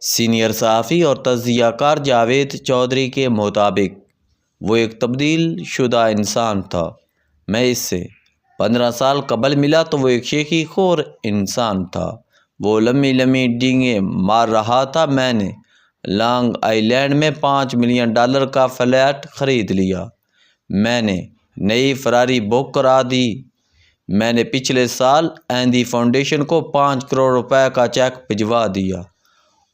Senior صحافی اور تجزیہ کار جاوید چودھری کے مطابق وہ ایک تبدیل شدہ انسان تھا۔ میں اس سے 15 سال قبل ملا تو وہ ایک شیخی خور انسان تھا۔ وہ لمبی لمبی ڈینگیں مار رہا تھا۔ میں نے لانگ آئی لینڈ میں $5 ملین کا فلیٹ خرید لیا۔ میں نے نئی فراری بک کرا دی۔ میں نے پچھلے سال ایندھی فاؤنڈیشن کو $5 کروڑ کا چیک بھجوا دیا،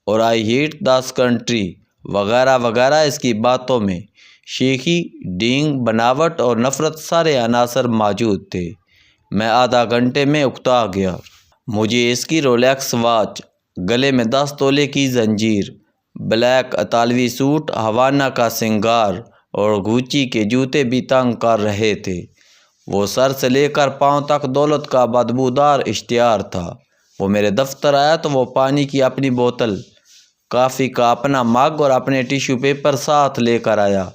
اور آئی ہیٹ دس کنٹری وغیرہ وغیرہ۔ اس کی باتوں میں شیخی، ڈینگ، بناوٹ اور نفرت سارے عناصر موجود تھے۔ میں آدھا گھنٹے میں اکتا گیا۔ مجھے اس کی رولیکس واچ، گلے میں 10 تولے کی زنجیر، بلیک اطالوی سوٹ، ہوانا کا سنگار اور گوچی کے جوتے بھی تنگ کر رہے تھے۔ وہ سر سے لے کر پاؤں تک دولت کا بدبودار اشتہار تھا۔ وہ میرے دفتر آیا تو وہ پانی کی اپنی بوتل، کافی کا اپنا مگ اور اپنے ٹیشو پیپر ساتھ لے کر آیا۔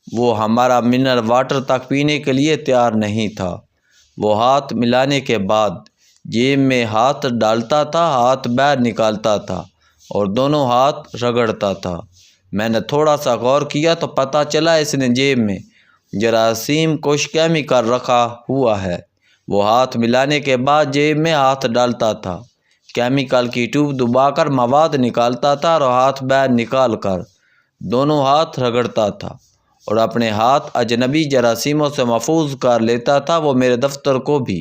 وہ ہمارا منرل واٹر تک پینے کے لیے تیار نہیں تھا۔ وہ ہاتھ ملانے کے بعد جیب میں ہاتھ ڈالتا تھا، ہاتھ باہر نکالتا تھا اور دونوں ہاتھ رگڑتا تھا۔ میں نے تھوڑا سا غور کیا تو پتہ چلا اس نے جیب میں جراثیم کش کیمیکل رکھا ہوا ہے۔ وہ ہاتھ ملانے کے بعد جیب میں ہاتھ ڈالتا تھا، کیمیکل کی ٹیوب دبا کر مواد نکالتا تھا اور ہاتھ باہر نکال کر دونوں ہاتھ رگڑتا تھا اور اپنے ہاتھ اجنبی جراثیموں سے محفوظ کر لیتا تھا۔ وہ میرے دفتر کو بھی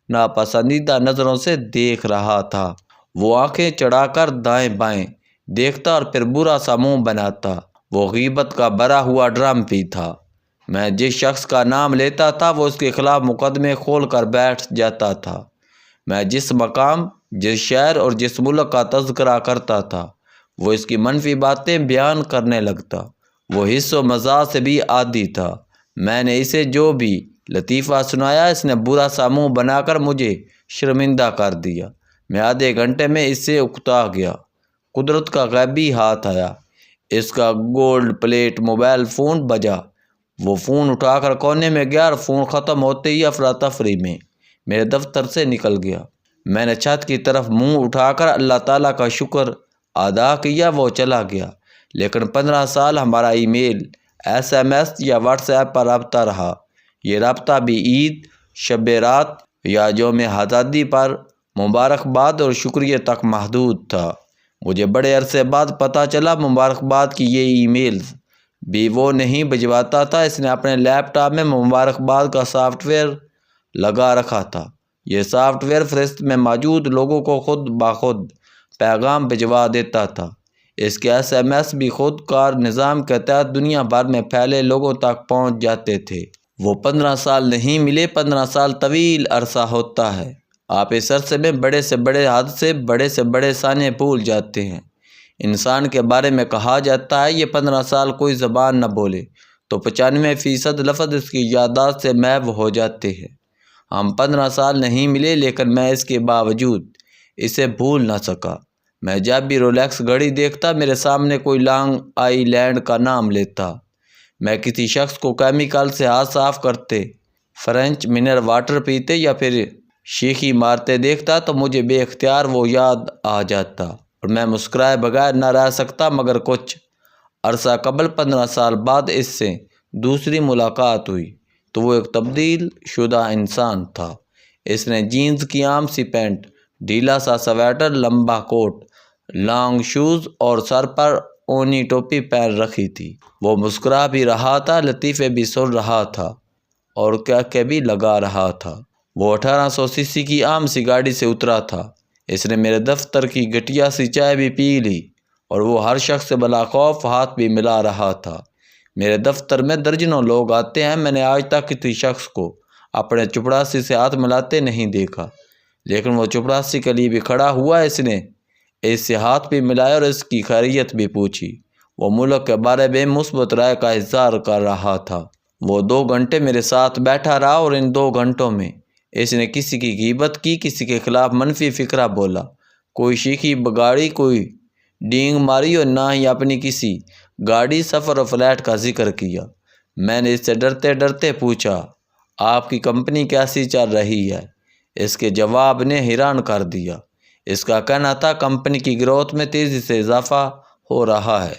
ناپسندیدہ نظروں سے دیکھ رہا تھا۔ وہ آنکھیں چڑھا کر دائیں بائیں دیکھتا اور پھر برا سا منہ بناتا۔ وہ غیبت کا بھرا ہوا ڈرم بھی تھا۔ میں جس شخص کا نام لیتا تھا وہ اس کے خلاف مقدمے کھول کر بیٹھ جاتا تھا۔ میں جس مقام، جس شہر اور جس ملک کا تذکرہ کرتا تھا وہ اس کی منفی باتیں بیان کرنے لگتا۔ وہ حس و مزاح سے بھی عادی تھا۔ میں نے اسے جو بھی لطیفہ سنایا اس نے برا سا منہ بنا کر مجھے شرمندہ کر دیا۔ میں آدھے گھنٹے میں اس سے اکتا گیا۔ قدرت کا غیبی ہاتھ آیا۔ اس کا گولڈ پلیٹ موبائل فون بجا۔ وہ فون اٹھا کر کونے میں گیا اور فون ختم ہوتے ہی افراتفری میں میرے دفتر سے نکل گیا۔ میں نے چھت کی طرف منہ اٹھا کر اللہ تعالیٰ کا شکر ادا کیا۔ وہ چلا گیا، لیکن 15 سال ہمارا ای میل، SMS یا واٹس ایپ پر رابطہ رہا۔ یہ رابطہ بھی عید، شب رات یا یوم آزادی پر مبارکباد اور شکریہ تک محدود تھا۔ مجھے بڑے عرصے بعد پتہ چلا مبارکباد کی یہ ای میلز بھی وہ نہیں بھجواتا تھا۔ اس نے اپنے لیپ ٹاپ میں مبارکباد کا سافٹ ویئر لگا رکھا تھا۔ یہ سافٹ ویئر فہرست میں موجود لوگوں کو خود بخود پیغام بھجوا دیتا تھا۔ اس کے SMS بھی خود کار نظام کے تحت دنیا بھر میں پھیلے لوگوں تک پہنچ جاتے تھے۔ وہ 15 سال نہیں ملے۔ 15 سال طویل عرصہ ہوتا ہے۔ آپ اس عرصے میں بڑے سے بڑے حادثے، بڑے سے بڑے سانحے بھول جاتے ہیں۔ انسان کے بارے میں کہا جاتا ہے یہ 15 سال کوئی زبان نہ بولے تو 95% لفظ اس کی یادداشت سے محو ہو جاتے ہیں۔ ہم 15 سال نہیں ملے، لیکن میں اس کے باوجود اسے بھول نہ سکا۔ میں جب بھی رولیکس گھڑی دیکھتا میرے سامنے کوئی لانگ آئی لینڈ کا نام لیتا۔ میں کسی شخص کو کیمیکل سے ہاتھ صاف کرتے، فرینچ منرل واٹر پیتے یا پھر شیخی مارتے دیکھتا تو مجھے بے اختیار وہ یاد آ جاتا اور میں مسکرائے بغیر نہ رہ سکتا۔ مگر کچھ عرصہ قبل 15 سال بعد اس سے دوسری ملاقات ہوئی تو وہ ایک تبدیل شدہ انسان تھا۔ اس نے جینز کی عام سی پینٹ، ڈھیلا سا سویٹر، لمبا کوٹ، لانگ شوز اور سر پر اونی ٹوپی پہن رکھی تھی۔ وہ مسکرا بھی رہا تھا، لطیفے بھی سن رہا تھا اور کہکے بھی لگا رہا تھا۔ وہ 1800 cc کی عام سی گاڑی سے اترا تھا۔ اس نے میرے دفتر کی گھٹیا سی چائے بھی پی لی اور وہ ہر شخص سے بلا خوف ہاتھ بھی ملا رہا تھا۔ میرے دفتر میں درجنوں لوگ آتے ہیں۔ میں نے آج تک کسی شخص کو اپنے چپڑاسی سے ہاتھ ملاتے نہیں دیکھا، لیکن وہ چپڑاسی کے لیے بھی کھڑا ہوا۔ اس نے اس سے ہاتھ بھی ملایا اور اس کی خیریت بھی پوچھی۔ وہ ملک کے بارے میں مثبت رائے کا اظہار کر رہا تھا۔ وہ 2 گھنٹے میرے ساتھ بیٹھا رہا اور ان 2 گھنٹوں میں اس نے کسی کی غیبت کی، کسی کے خلاف منفی فکرہ بولا، کوئی شیخی بگاڑی، کوئی ڈینگ ماری اور نہ ہی اپنی کسی گاڑی، سفر اور فلیٹ کا ذکر کیا۔ میں نے اس سے ڈرتے ڈرتے پوچھا، آپ کی کمپنی کیسی چل رہی ہے؟ اس کے جواب نے حیران کر دیا۔ اس کا کہنا تھا کمپنی کی گروتھ میں تیزی سے اضافہ ہو رہا ہے،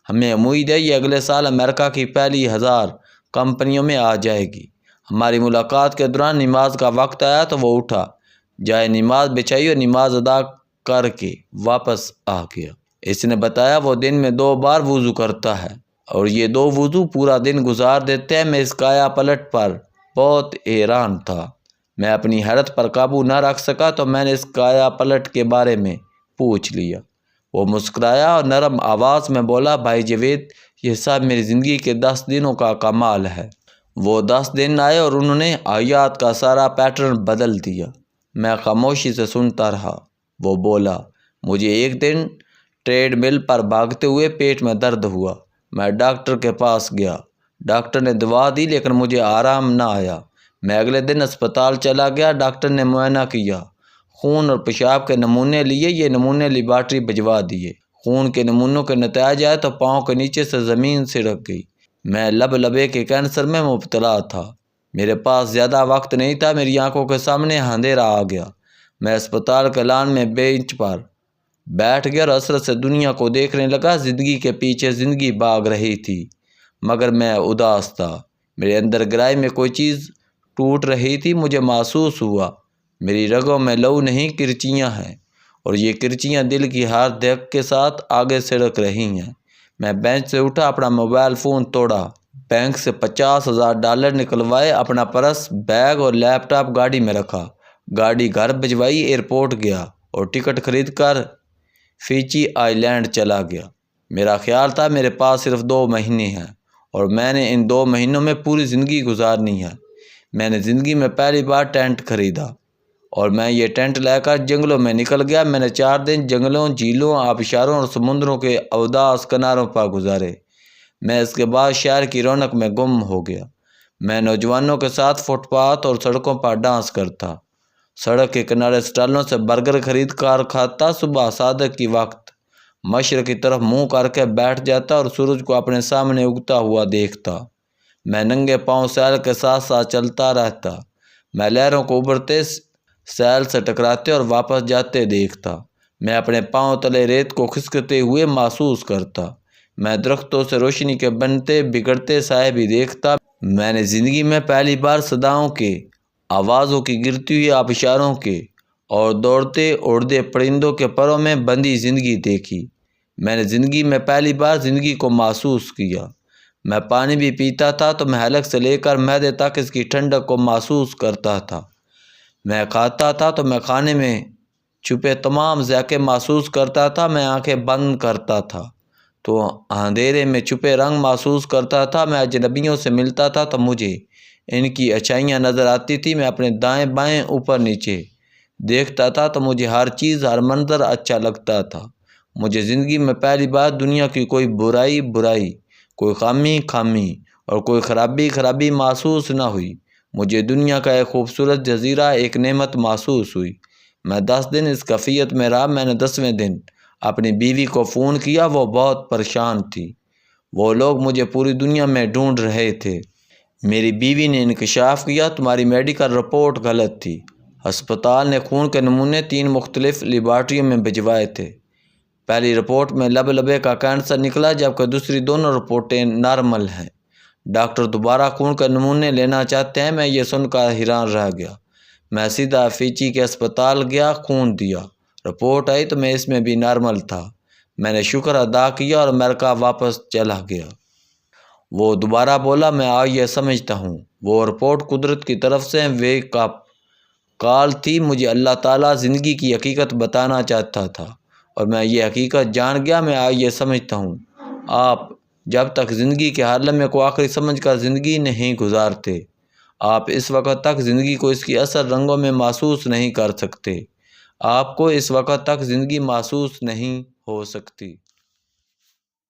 ہمیں امید ہے یہ اگلے سال امریکہ کی پہلی 1000 کمپنیوں میں آ جائے گی۔ ہماری ملاقات کے دوران نماز کا وقت آیا تو وہ اٹھا، جائے نماز بچھائی اور نماز ادا کر کے واپس آ گیا۔ اس نے بتایا وہ دن میں 2 بار وضو کرتا ہے اور یہ 2 وضو پورا دن گزار دیتے ہیں۔ میں اس کایا پلٹ پر بہت حیران تھا، میں اپنی حیرت پر قابو نہ رکھ سکا تو میں نے اس کایا پلٹ کے بارے میں پوچھ لیا۔ وہ مسکرایا اور نرم آواز میں بولا، بھائی جاوید، یہ سب میری زندگی کے 10 دنوں کا کمال ہے۔ وہ 10 دن آئے اور انہوں نے حیات کا سارا پیٹرن بدل دیا۔ میں خاموشی سے سنتا رہا۔ وہ بولا، مجھے ایک دن ٹریڈ مل پر بھاگتے ہوئے پیٹ میں درد ہوا، میں ڈاکٹر کے پاس گیا، ڈاکٹر نے دوا دی لیکن مجھے آرام نہ آیا۔ میں اگلے دن اسپتال چلا گیا، ڈاکٹر نے معائنہ کیا، خون اور پیشاب کے نمونے لیے، یہ نمونے لیبارٹری بھجوا دیے۔ خون کے نمونوں کے نتائج آئے تو پاؤں کے نیچے سے زمین سڑک گئی۔ میں لبے کے کینسر میں مبتلا تھا، میرے پاس زیادہ وقت نہیں تھا، میری آنکھوں کے سامنے اندھیرا آ گیا۔ میں اسپتال کے لان میں بینچ پر بیٹھ گیا اور حسرت سے دنیا کو دیکھنے لگا۔ زندگی کے پیچھے زندگی بھاگ رہی تھی مگر میں اداس تھا، میرے اندر گہرائی میں کوئی چیز ٹوٹ رہی تھی۔ مجھے محسوس ہوا میری رگوں میں لہو نہیں، کرچیاں ہیں، اور یہ کرچیاں دل کی ہر دھک کے ساتھ آگے سڑک رہی ہیں۔ میں بینچ سے اٹھا، اپنا موبائل فون توڑا، بینک سے $50,000 نکلوائے، اپنا پرس، بیگ اور لیپ ٹاپ گاڑی میں رکھا، گاڑی گھر بھجوائی، ایئرپورٹ گیا اور ٹکٹ خرید کر فیجی آئی لینڈ چلا گیا۔ میرا خیال تھا میرے پاس صرف 2 مہینے ہیں اور میں نے ان 2 مہینوں میں پوری زندگی گزارنی ہے۔ میں نے زندگی میں پہلی بار ٹینٹ خریدا اور میں یہ ٹینٹ لے کر جنگلوں میں نکل گیا۔ میں نے 4 دن جنگلوں، جھیلوں، آبشاروں اور سمندروں کے اوداس کناروں پر گزارے۔ میں اس کے بعد شہر کی رونق میں گم ہو گیا۔ میں نوجوانوں کے ساتھ فٹ پاتھ اور سڑکوں پر ڈانس کرتا، سڑک کے کنارے سٹالوں سے برگر خرید کر کھاتا، صبح صادق کی وقت مشرق کی طرف منہ کر کے بیٹھ جاتا اور سورج کو اپنے سامنے اگتا ہوا دیکھتا۔ میں ننگے پاؤں سیل کے ساتھ ساتھ چلتا رہتا، میں لہروں کو ابھرتے سیل سے ٹکراتے اور واپس جاتے دیکھتا۔ میں اپنے پاؤں تلے ریت کو کھسکتے ہوئے محسوس کرتا، میں درختوں سے روشنی کے بنتے بگڑتے سائے بھی دیکھتا۔ میں نے زندگی میں پہلی بار صداؤں کے، آوازوں کی گرتی ہوئی آبشاروں کے اور دوڑتے اڑتے پرندوں کے پروں میں بندھی زندگی دیکھی۔ میں نے زندگی میں پہلی بار زندگی کو محسوس کیا۔ میں پانی بھی پیتا تھا تو میں حلق سے لے کر معدے تک اس کی ٹھنڈک کو محسوس کرتا تھا۔ میں کھاتا تھا تو میں کھانے میں چھپے تمام ذائقے محسوس کرتا تھا۔ میں آنکھیں بند کرتا تھا تو اندھیرے میں چھپے رنگ محسوس کرتا تھا۔ میں اجنبیوں سے ملتا تھا تو مجھے ان کی اچھائیاں نظر آتی تھی۔ میں اپنے دائیں بائیں اوپر نیچے دیکھتا تھا تو مجھے ہر چیز، ہر منظر اچھا لگتا تھا۔ مجھے زندگی میں پہلی بار دنیا کی کوئی برائی، کوئی خامی اور کوئی خرابی محسوس نہ ہوئی۔ مجھے دنیا کا ایک خوبصورت جزیرہ، ایک نعمت محسوس ہوئی۔ میں 10 دن اس کیفیت میں رہا۔ میں نے 10ویں دن اپنی بیوی کو فون کیا، وہ بہت پریشان تھی۔ وہ لوگ مجھے پوری دنیا میں ڈھونڈ رہے تھے۔ میری بیوی نے انکشاف کیا، تمہاری میڈیکل رپورٹ غلط تھی۔ ہسپتال نے خون کے نمونے 3 مختلف لیبارٹریوں میں بھجوائے تھے۔ پہلی رپورٹ میں لبے کا کینسر نکلا جبکہ دوسری دونوں رپورٹیں نارمل ہیں۔ ڈاکٹر دوبارہ خون کے نمونے لینا چاہتے ہیں۔ میں یہ سن کر حیران رہ گیا۔ میں سیدھا فیجی کے اسپتال گیا، خون دیا، رپورٹ آئی تو میں اس میں بھی نارمل تھا۔ میں نے شکر ادا کیا اور امریکہ واپس چلا گیا۔ وہ دوبارہ بولا، میں آج یہ سمجھتا ہوں وہ رپورٹ قدرت کی طرف سے ویک اپ کال تھی۔ مجھے اللہ تعالیٰ زندگی کی حقیقت بتانا چاہتا تھا اور میں یہ حقیقت جان گیا۔ میں آج یہ سمجھتا ہوں آپ جب تک زندگی کے ہر لمحے کو آخری سمجھ کر زندگی نہیں گزارتے، آپ اس وقت تک زندگی کو اس کی اصل رنگوں میں محسوس نہیں کر سکتے۔ آپ کو اس وقت تک زندگی محسوس نہیں ہو سکتی۔